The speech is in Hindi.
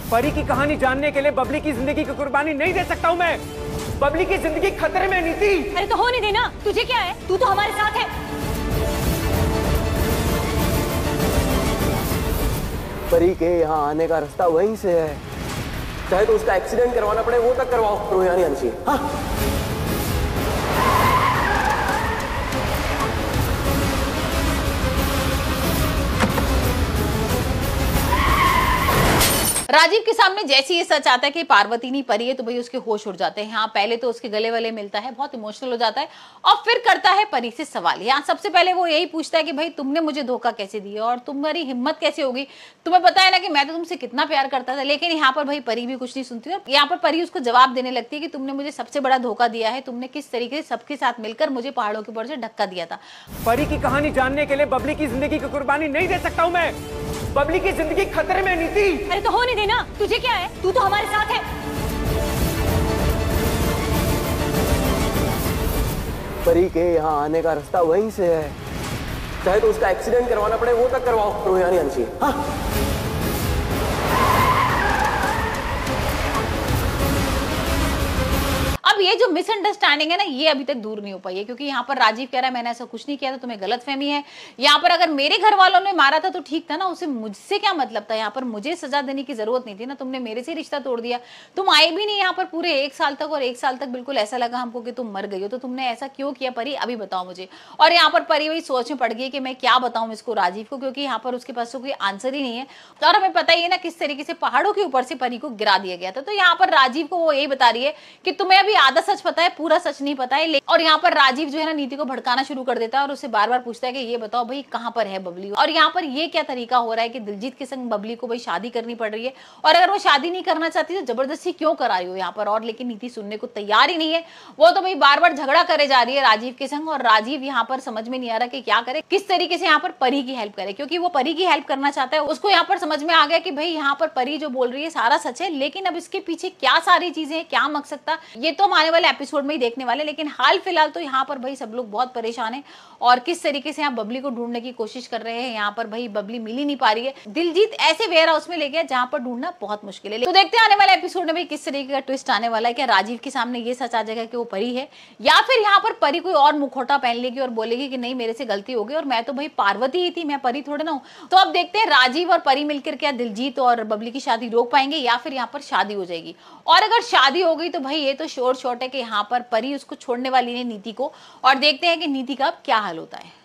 परी की कहानी जानने के लिए बबली की जिंदगी की कुर्बानी नहीं दे सकता हूँ मैं। बबली की जिंदगी खतरे में। नीति, अरे तो हो नहीं देना, तुझे क्या है, तू तो हमारे साथ है। परी के यहाँ आने का रास्ता वहीं से है, चाहे तो उसका एक्सीडेंट करवाना पड़े वो तक करवाओ, रोयानी आनी चाहिए। हाँ राजीव के सामने जैसे ये सच आता है कि पार्वती नहीं परी है तो भाई उसके होश उड़ जाते हैं। हाँ, पहले तो उसके गले वाले मिलता है, बहुत इमोशनल हो जाता है और फिर करता है परी से सवाल। यहाँ सबसे पहले वो यही पूछता है कि भाई तुमने मुझे धोखा कैसे दिया और तुम्हारी हिम्मत कैसे होगी, तुम्हें पता है ना कि मैं तो तुमसे कितना प्यार करता था। लेकिन यहाँ पर भाई परी भी कुछ नहीं सुनती है। यहाँ पर परी उसको जवाब देने लगती है कि तुमने मुझे सबसे बड़ा धोखा दिया है, तुमने किस तरीके से सबके साथ मिलकर मुझे पहाड़ों के ऊपर से धक्का दिया था। परी की कहानी जानने के लिए बबली की जिंदगी की कुर्बानी नहीं दे सकता हूँ मैं। बबली की जिंदगी खतरे में। नीति, अरे तो हो नहीं देना, तुझे क्या है, तू तो हमारे साथ है। परी के यहाँ आने का रास्ता वहीं से है, चाहे तो उसका एक्सीडेंट करवाना पड़े वो तक करवाओ, रोयानी आनी चाहिए। हाँ अब ये जो मिसअंडरस्टैंडिंग है ना, ये अभी तक दूर नहीं हो पाई है, क्योंकि यहाँ पर राजीव कह रहा है मैंने ऐसा कुछ नहीं किया था, तुम्हें गलतफहमी है। यहाँ पर अगर मेरे घर वालों ने मारा था तो ठीक था ना, उसे मुझसे क्या मतलब था। यहाँ पर मुझे सजा देने की जरूरत नहीं थी ना, तुमने मेरे से रिश्ता तोड़ दिया, तुम आए भी नहीं यहाँ पर पूरे 1 साल तक, और 1 साल तक बिल्कुल ऐसा लगा हमको कि तुम मर गई हो, तो तुमने ऐसा क्यों किया परी, अभी बताओ मुझे। और यहाँ पर परी वही सोच में पड़ गई कि मैं क्या बताऊं इसको राजीव को, क्योंकि यहाँ पर उसके पास कोई आंसर ही नहीं है। और हमें पता ही है ना किस तरीके से पहाड़ों के ऊपर से परी को गिरा दिया गया था। तो यहाँ पर राजीव को वो यही बता रही है कि तुम्हें अभी आधा सच पता है, पूरा सच नहीं पता है। और यहाँ पर राजीव जो है ना नीति को भड़काना शुरू कर देता है और उससे बार बार पूछता है कि ये बताओ भाई कहाँ पर है बबली। और यहाँ पर ये क्या तरीका हो रहा है कि दिलजीत के संग बबली को भाई शादी करनी पड़ रही है, और अगर वो शादी नहीं करना चाहती तो जबरदस्ती क्यों कराई हो यहाँ पर। और लेकिन नीति सुनने को तैयार ही नहीं है, वो तो भाई बार बार झगड़ा करे जा रही है राजीव के संग। और राजीव यहाँ पर समझ में नहीं आ रहा कि क्या करे, किस तरीके से यहाँ पर परी की हेल्प करे, क्योंकि वो परी की हेल्प करना चाहता है। उसको यहाँ पर समझ में आ गया कि भाई यहाँ पर परी जो बोल रही है सारा सच है, लेकिन अब इसके पीछे क्या सारी चीजें, क्या मकसद था, ये तो हम आने वाले एपिसोड में ही देखने वाले। लेकिन हाल फिलहाल तो यहाँ पर भाई सब लोग बहुत परेशान हैं और किस तरीके से यहाँ बबली को ढूंढने की कोशिश कर रहे हैं। यहाँ पर भाई बबली मिल ही नहीं पा रही है, दिलजीत ऐसे वेयर हाउस में ले गया जहाँ पर ढूंढना बहुत मुश्किल है। तो देखते हैं आने वाले एपिसोड में भाई किस तरीके का ट्विस्ट आने वाला है। क्या राजीव के सामने ये सच आ जाएगा कि वो परी है, या फिर यहाँ पर परी कोई और मुखौटा पहन लेगी और बोलेगी कि नहीं मेरे से गलती हो गई और मैं तो भाई पार्वती ही थी, मैं परी थोड़े ना हूँ। तो अब देखते हैं राजीव और परी मिलकर क्या दिलजीत और बबली की शादी रोक पाएंगे या फिर यहाँ पर शादी हो जाएगी। और अगर शादी हो गई तो भाई ये तो श्योर शॉट है कि यहाँ पर परी उसको छोड़ने वाली नहीं नीति को, और देखते हैं कि नीति का अब क्या हाल होता है।